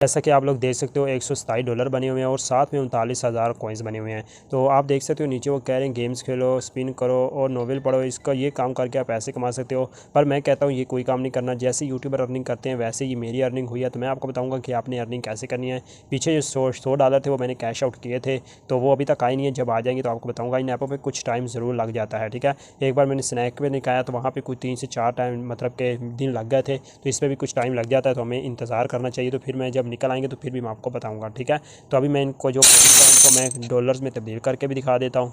जैसा कि आप लोग देख सकते हो $127 बने हुए हैं और साथ में 39,000 कॉइन्स बने हुए हैं। तो आप देख सकते हो नीचे वो कह रहे हैं गेम्स खेलो, स्पिन करो और नोवेल पढ़ो, इसका ये काम करके आप पैसे कमा सकते हो। पर मैं कहता हूँ ये कोई काम नहीं करना। जैसे यूट्यूबर अर्निंग करते हैं वैसे ही मेरी अर्निंग हुई है। तो मैं आपको बताऊँगा कि आपने अर्निंग कैसे करनी है। पीछे जो $100 थे वो मैंने कैश आउट किए थे, तो वो अभी तक आए नहीं है। जब आ जाएंगे तो आपको बताऊँगा। इन ऐपों पर कुछ टाइम ज़रूर लग जाता है, ठीक है। एक बार मैंने स्नैक पे निकाया तो वहाँ पर कुछ 3 से 4 टाइम मतलब के दिन लग गए थे। तो इस पर भी कुछ टाइम लग जाता है, तो हमें इंतज़ार करना चाहिए। तो फिर मैं जब निकल आएंगे तो फिर भी आपको बताऊंगा, ठीक है। तो अभी मैं इनको जो इनको मैं डॉलर्स में तब्दील करके भी दिखा देता हूँ।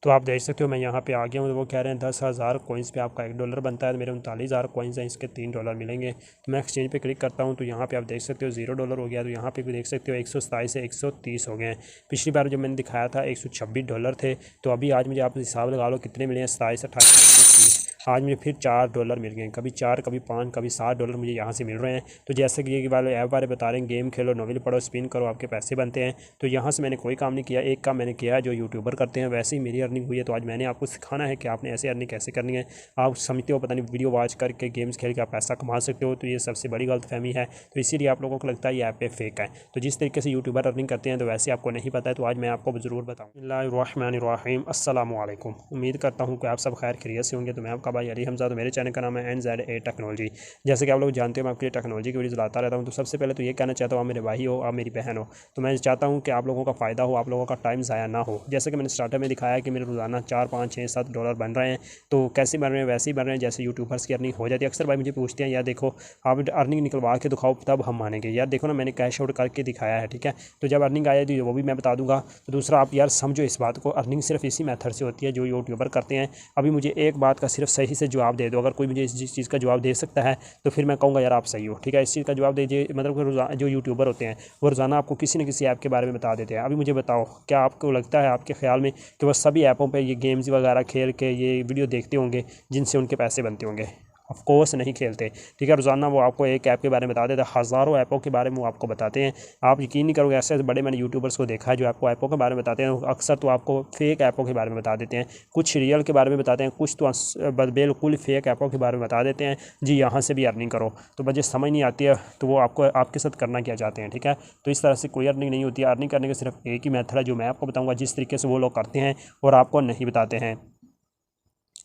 तो आप देख सकते हो मैं यहाँ पे आ गया हूँ। तो वो कह रहे हैं 10,000 कॉइन्स पे आपका $1 बनता है। मेरे 39,000 कॉइन्स हैं, इसके $3 मिलेंगे। तो मैं एक्सचेंज पे क्लिक करता हूँ तो यहाँ पे आप देख सकते हो $0 हो गया। तो यहाँ पे भी देख सकते हो 127 से 130 हो गए हैं। पिछली बार जो मैंने दिखाया था $126 थे। तो अभी आज मुझे आप हिसाब लगा लो कितने मिले हैं, 27, 28, 30। आज मुझे फिर $4 मिल गए। कभी 4, कभी 5, कभी $7 मुझे यहाँ से मिल रहे हैं। तो जैसे कि ये वाले ऐप बारे बता रहे हैं, गेम खेलो, नोवेल पढ़ो, स्पिन करो, आपके पैसे बनते हैं। तो यहाँ से मैंने कोई काम नहीं किया। एक काम मैंने किया जो यूट्यूबर करते हैं वैसे ही मेरी अर्निंग हुई है। तो आज मैंने आपको सिखाना है कि आपने ऐसे अर्निंग कैसे करनी है। आप समझते हो पता नहीं वीडियो वॉच करके गेम्स खेल के आप पैसा कमा सकते हो, तो ये सबसे बड़ी गलतफहमी है। तो इसीलिए आप लोगों को लगता है ये ऐप पे फेक है। तो जिस तरीके से यूट्यूबर अर्निंग करते हैं तो वैसे आपको नहीं पता है। तो आज मैं आपको ज़रूर बताऊँ। अस्सलामु अलैकुम। उम्मीद करता हूँ कि आप सब खैर खैरियत से होंगे। तो मैं आपका भाई अली हमजा। तो मेरे चैनल का नाम है NZA टेक्नोलॉजी। जैसे कि आप लोग जानते हो मैं आपके लिए टेक्नोलॉजी की वीडियोस लाता रहता हूँ। तो सबसे पहले तो ये कहना चाहता हूँ, आप मेरे भाई हो, आप मेरी बहन हो। तो मैं चाहता हूँ कि आप लोगों का फ़ायदा हो, आप लोगों का टाइम ज़ाया ना हो। जैसे कि मैंने स्टार्टर में दिखाया कि मेरे रोज़ाना 4, 5, 6, $7 बन रहे हैं। तो कैसे बन रहे हैं? वैसे ही बन रहे हैं जैसे यूट्यूबर्स की अर्निंग हो जाती है। अक्सर भाई मुझे पूछते हैं यार देखो आप अर्निंग निकलवा के दिखाओ तब हम मानेंगे। यार देखो ना मैंने कैश आउट करके दिखाया है, ठीक है। तो जब अर्निंग आ जाती है वो भी मैं बता दूंगा। तो दूसरा आप यार समझो इस बात को, अर्निंग सिर्फ इसी मेथड से होती है जो यूट्यूबर करते हैं। अभी मुझे एक बात का सिर्फ सही से जवाब दे दो। अगर कोई मुझे इस चीज़ का जवाब दे सकता है तो फिर मैं कहूँगा यार आप सही हो, ठीक है। इस चीज़ का जवाब दीजिए। मतलब जो यूट्यूबर होते हैं वो रोज़ाना आपको किसी न किसी ऐप के बारे में बता देते हैं। अभी मुझे बताओ क्या आपको लगता है, आपके ख्याल में कि वो सभी ऐपों पे ये गेम्स वगैरह खेल के ये वीडियो देखते होंगे जिनसे उनके पैसे बनते होंगे? ऑफ कोर्स नहीं खेलते, ठीक है। रोज़ाना वो आपको एक ऐप के बारे में बता देते हैं, हज़ारों ऐपों के बारे में वो आपको बताते हैं। आप यकीन नहीं करोगे, ऐसे बड़े मैंने यूट्यूबर्स को देखा है जो आपको ऐपों के बारे में बताते हैं। अक्सर तो आपको फेक ऐपों के बारे में बता देते हैं, कुछ रियल के बारे में बताते हैं, कुछ तो बिल्कुल फेक ऐपों के बारे में बता देते हैं जी यहाँ से भी अर्निंग करो। तो मुझे समझ नहीं आती है तो वो आपको आपके साथ करना क्या चाहते हैं, ठीक है। तो इस तरह से कोई अर्निंग नहीं होती है। अर्निंग करने का सिर्फ एक ही मेथड है जो मैं आपको बताऊँगा, जिस तरीके से वो लोग करते हैं और आपको नहीं बताते हैं।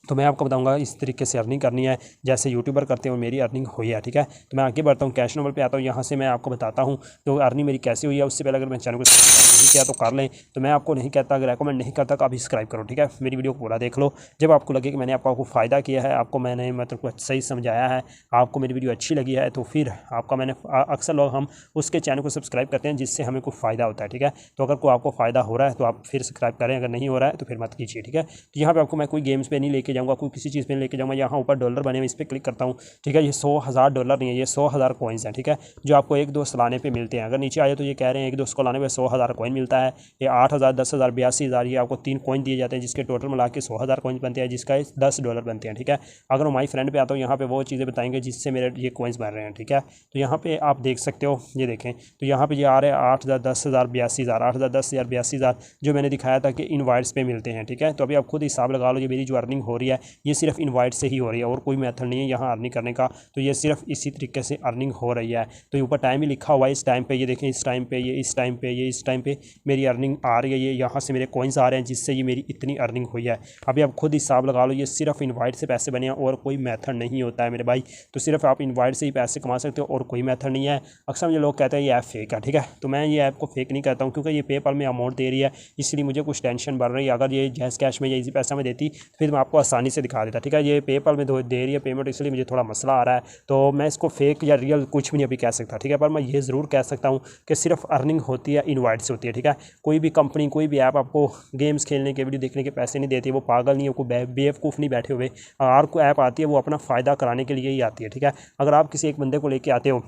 तो मैं आपको बताऊंगा इस तरीके से अर्निंग करनी है जैसे यूट्यूबर करते हैं और मेरी अर्निंग हुई है, ठीक है। तो मैं आगे बढ़ता हूँ, कैश नोवेल पे आता हूँ। यहाँ से मैं आपको बताता हूँ तो अर्निंग मेरी कैसे हुई है। उससे पहले अगर मैं चैनल को सब्सक्राइब नहीं किया तो कर लें। तो मैं आपको नहीं कहता, अगर रेकमेंड नहीं करता तो आप सब्सक्राइब करो, ठीक है। मेरी वीडियो को पूरा देख लो। जब आपको लगे कि मैंने आपको फ़ायदा किया है, आपको मैंने मतलब सही समझाया है, आपको मेरी वीडियो अच्छी लगी है, तो फिर आपका मैंने अक्सर लोग हम उसके चैनल को सब्सक्राइब करते हैं जिससे हमें कोई फ़ायदा होता है, ठीक है। तो अगर कोई आपको फ़ायदा हो रहा है तो आप फिर सब्सक्राइब करें, अगर नहीं हो रहा है तो फिर मत कीजिए, ठीक है। तो यहाँ पे आपको मैं कोई गेम्स पे नहीं लेके जाऊँगा, कोई किसी चीज़ पे लेके जाऊँगा। यहाँ ऊपर डॉलर बने हुए इस पर क्लिक करता हूँ, ठीक है। ये $100,000 नहीं है, ये 100,000 कॉइन्स हैं, ठीक है, जो आपको 1-2 सालाने पे मिलते हैं। अगर नीचे आए तो ये कह रहे हैं 1-2 सालाने पे 100,000 कॉइन मिलता है। ये 8,000, 10,000, 82,000 ये आपको 3 कॉइन दिए जाते हैं जिसके टोटल मिला के 100,000 कॉइन्स बनते हैं, जिसका $10 बनते हैं, ठीक है। अगर मैं माई फ्रेंड पे आता हूँ यहाँ पे वो चीज़ें बताएंगे जिससे मेरे ये कॉइन्स बन रहे हैं, ठीक है। तो यहाँ पे आप देख सकते हो, ये देखें तो यहाँ पे ये आ रहे हैं 8,000, 10,000, 82,000, 8,000, 10,000, 82,000 जो मैंने दिखाया था कि इनवाइट्स पे मिलते हैं, ठीक है। तो अभी आप खुद हिसाब लगा लो, ये मेरी जो अर्निंग हो रही है ये सिर्फ इनवाइट से ही हो रही है और कोई मेथड नहीं है यहाँ अर्निंग करने का। तो ये सिर्फ इसी तरीके से अर्निंग हो रही है। तो ये ऊपर टाइम ही लिखा हुआ है, इस टाइम पे ये देखें, इस टाइम पे ये, इस टाइम पे ये, इस टाइम पे मेरी अर्निंग आ रही है। ये यहाँ से मेरे कॉइन्स आ रहे हैं जिससे ये मेरी इतनी अर्निंग हुई है। अभी आप खुद हिसाब लगा लो, ये सिर्फ इनवाइट से पैसे बने हैं और कोई मेथड नहीं होता है मेरे भाई। तो सिर्फ आप इनवाइट से ही पैसे कमा सकते हो और कोई मेथड नहीं है। अक्सर मुझे लोग कहते हैं ये ऐप फेक है, ठीक है। तो मैं ये ऐप को फेक नहीं कहता हूँ क्योंकि ये पेपल में अमाउंट दे रही है, इसलिए मुझे कुछ टेंशन बढ़ रही है। अगर ये जैस कैश में या इजी पैसा में देती फिर मैं आपको आसानी से दिखा देता, ठीक है। ये पेपल में दे रही है पेमेंट, इसलिए मुझे थोड़ा मसला आ रहा है। तो मैं इसको फेक या रियल कुछ भी नहीं अभी कह सकता, ठीक है। पर मैं ये ज़रूर कह सकता हूँ कि सिर्फ अर्निंग होती है इनवाइट से होती है, ठीक है। कोई भी कंपनी, कोई भी ऐप आपको गेम्स खेलने के, वीडियो देखने के पैसे नहीं देती। वो पागल नहीं है, कोई बेवकूफ़ नहीं बैठे हुए। हर कोई ऐप आती है वो अपना फ़ायदा कराने के लिए ही आती है, ठीक है। अगर आप किसी एक बंदे को लेके आते हो,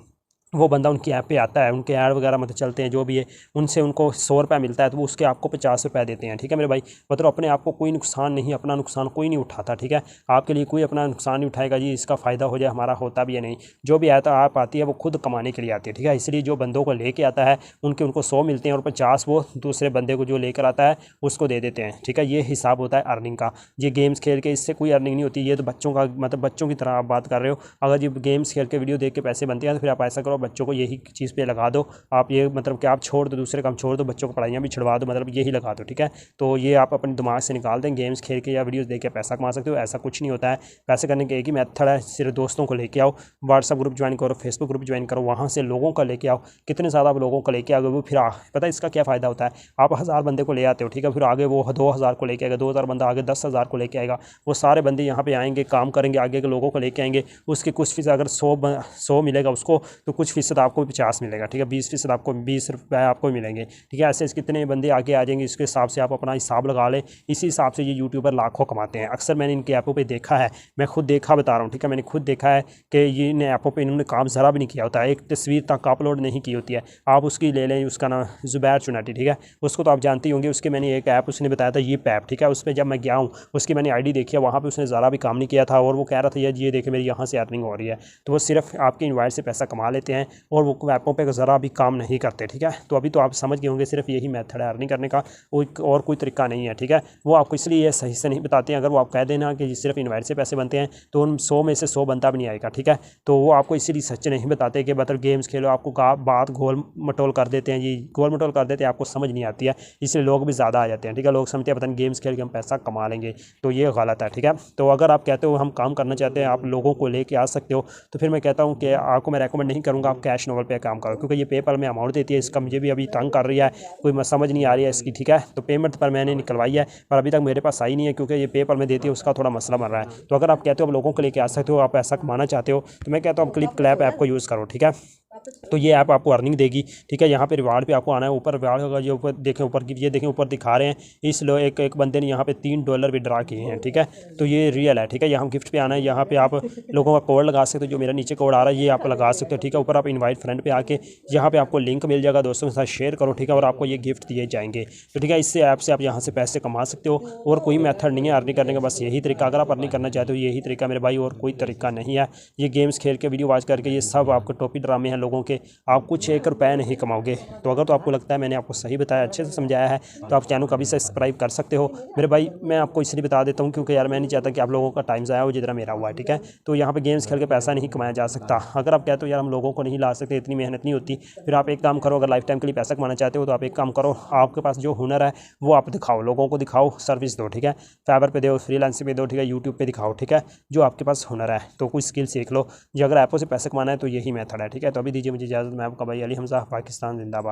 वो बंदा उनकी ऐप पे आता है, उनके ऐड वगैरह मतलब चलते हैं जो भी है, उनसे उनको ₹100 मिलता है तो वो उसके आपको ₹50 देते हैं, ठीक है मेरे भाई। मतलब अपने आप को कोई नुकसान नहीं, अपना नुकसान कोई नहीं उठाता, ठीक है। आपके लिए कोई अपना नुकसान नहीं उठाएगा जी इसका फ़ायदा हो जाए, हमारा होता भी है नहीं। जो भी आता ऐप आती है वो खुद कमाने के लिए आती है, ठीक है। इसलिए जो बंदों को लेके आता है उनको 100 मिलते हैं और 50 वो दूसरे बंदे को जो लेकर आता है उसको दे देते हैं, ठीक है। ये हिसाब होता है अर्निंग का। ये गेम्स खेल के इससे कोई अर्निंग नहीं होती। ये तो बच्चों का मतलब बच्चों की तरह आप बात कर रहे हो। अगर ये गेम्स खेल के वीडियो देख के पैसे बनते हैं तो फिर आप ऐसा करो, बच्चों को यही चीज़ पे लगा दो आप, ये मतलब कि आप छोड़ दो, दूसरे काम छोड़ दो, बच्चों को पढ़ाइयाँ भी छुड़वा दो, मतलब यही लगा दो, ठीक है। तो ये आप अपने दिमाग से निकाल दें, गेम्स खेल के या वीडियोज़ देख के पैसा कमा सकते हो, ऐसा कुछ नहीं होता है। पैसे करने के एक ही मेथड है, सिर्फ दोस्तों को लेके आओ, व्हाट्सअप ग्रुप ज्वाइन करो, फेसबुक ग्रुप ज्वाइन करो, वहाँ से लोगों को लेके आओ। कितने ज़्यादा आप लोगों को लेके आओगे वो फिर पता है इसका क्या फ़ायदा होता है, आप 1000 बंदे को ले आते हो, ठीक है, फिर आगे वो 2000 को लेके आएगा, 2000 बंदा आगे 10,000 को लेके आएगा, वो सारे बंदे यहाँ पे आएंगे, काम करेंगे, आगे के लोगों को लेके आएंगे, उसकी कुछ फीस अगर 100 मिलेगा उसको, तो कुछ फ़ीसद आपको 50 मिलेगा, ठीक है, 20% आपको 20 रुपये आपको मिलेंगे, ठीक है। ऐसे कितने बंदे आगे आ जाएंगे, इसके हिसाब से आप अपना हिसाब लगा लें। इसी हिसाब से ये यूट्यूबर लाखों कमाते हैं। अक्सर मैंने इनके ऐपों पे देखा है, मैं खुद देखा बता रहा हूँ, ठीक है, मैंने खुद देखा है कि ये इन ऐपों पे इन्होंने काम ज़रा भी नहीं किया होता है, एक तस्वीर तक अपलोड नहीं की होती है, आप उसकी ले लें, उसका नाम ज़ुबैर चुनाटी, ठीक है, उसको तो आप जानते ही होंगे। उसके मैंने एक ऐप उसने बताया था ये पैप, ठीक है, उस पर जब मैं गया हूँ उसकी मैंने आईडी देखी है, वहाँ पे उसने ज़रा भी काम नहीं किया था, और वो कह रहा था ये देखे मेरी यहाँ से अर्निंग हो रही है। तो वो सिर्फ आपके इन्वाइट से पैसा कमा लेते हैं और वो ऐपों पे ज़रा भी काम नहीं करते, ठीक है। तो अभी तो आप समझ गए होंगे, सिर्फ यही मेथड है अर्निंग करने का, और कोई तरीका नहीं है, ठीक है। वो आपको इसलिए ये सही से नहीं बताते हैं, अगर वो आप कह देना कि सिर्फ इन्वाइट से पैसे बनते हैं तो उन 100 में से 100 बनता भी नहीं आएगा, ठीक है। तो वो आपको इसीलिए सच नहीं बताते कि मतलब गेम्स खेलो, आपको बात गोल मटोल कर देते हैं, जी गोल मटोल कर देते हैं, आपको समझ नहीं आती है, इसलिए लोग भी ज़्यादा आ जाते हैं, ठीक है। लोग समझते हैं पता नहीं गेम्स खेल के हम पैसा कमा लेंगे, तो ये गलत है, ठीक है। तो अगर आप कहते हो हम काम करना चाहते हैं, आप लोगों को लेके आ सकते हो, तो फिर मैं कहता हूँ कि आपको मैं रेकमेंड नहीं करूँगा आप कैश नोवल पे काम करो, क्योंकि ये पेपल में अमाउंट देती है, इसका मुझे भी अभी तंग कर रही है, कोई समझ नहीं आ रही है इसकी, ठीक है। तो पेमेंट पर मैंने निकलवाई है, पर अभी तक मेरे पास आई नहीं है, क्योंकि ये पेपल में देती है, उसका थोड़ा मसला बन रहा है। तो अगर आप कहते हो आप लोगों को लेके आ सकते हो, आप पैसा कमाना चाहते हो, तो मैं कहता हूँ क्लिप क्लैप ऐप को यूज़ करो, ठीक है। तो ये ऐप आपको अर्निंग देगी, ठीक है। यहाँ पे रिवार्ड पे आपको आना है, ऊपर रिवार्ड होगा, ये ऊपर देखें, ऊपर की ये देखें, ऊपर दिखा रहे हैं, इस लो एक बंदे ने यहाँ पे $3 विड्रा किए हैं, ठीक है। तो ये रियल है, ठीक है। यहाँ गिफ्ट पे आना है, यहाँ पे आप लोगों का कोड लगा सकते हो, जो मेरा नीचे कोड आ रहा है ये आप लगा सकते हो, ठीक है। ऊपर आप इनवाइट फ्रेंड पे आके यहाँ पे आपको लिंक मिल जाएगा, दोस्तों के साथ शेयर करो, ठीक है, और आपको ये गिफ्ट दिए जाएंगे। तो ठीक है, इससे ऐप से आप यहाँ से पैसे कमा सकते हो, और कोई मेथड नहीं है अर्निंग करने का, बस यही तरीका। अगर आप अर्निंग करना चाहते हो यही तरीका मेरे भाई, और कोई तरीका नहीं है। ये गेम्स खेल के वीडियो वॉच करके ये सब आपको टोपी ड्रामे हैं लोगों के, आप कुछ 1 रुपया नहीं कमाओगे। तो अगर तो आपको लगता है मैंने आपको सही बताया, अच्छे से समझाया है, तो आप चैनल को अभी सब्सक्राइब कर सकते हो मेरे भाई। मैं आपको इसलिए बता देता हूँ क्योंकि यार मैं नहीं चाहता कि आप लोगों का टाइम ज़ाया हो जितना मेरा हुआ है, ठीक है। तो यहाँ पे गेम्स खेल के पैसा नहीं कमाया जा सकता। अगर आप कहते हो यार हम लोगों को नहीं ला सकते, इतनी मेहनत नहीं होती, फिर आप एक काम करो, अगर लाइफ टाइम के लिए पैसा कमाना चाहते हो तो आप एक काम करो, आपके पास जो हुनर है वो आप दिखाओ, लोगों को दिखाओ, सर्विस दो, ठीक है। फाइवर पे दो, फ्रीलांसिंग पे दो, ठीक है, यूट्यूब पे दिखाओ, ठीक है। जो आपके पास हुनर है तो कोई स्किल सीख लो, जो अगर ऐपों से पैसे कमाना है तो यही मेथड है, ठीक है। तो अभी दीजिए मुझे इजाज़त, मैं आपका भाई अली हमज़ा, पाकिस्तान जिंदाबाद।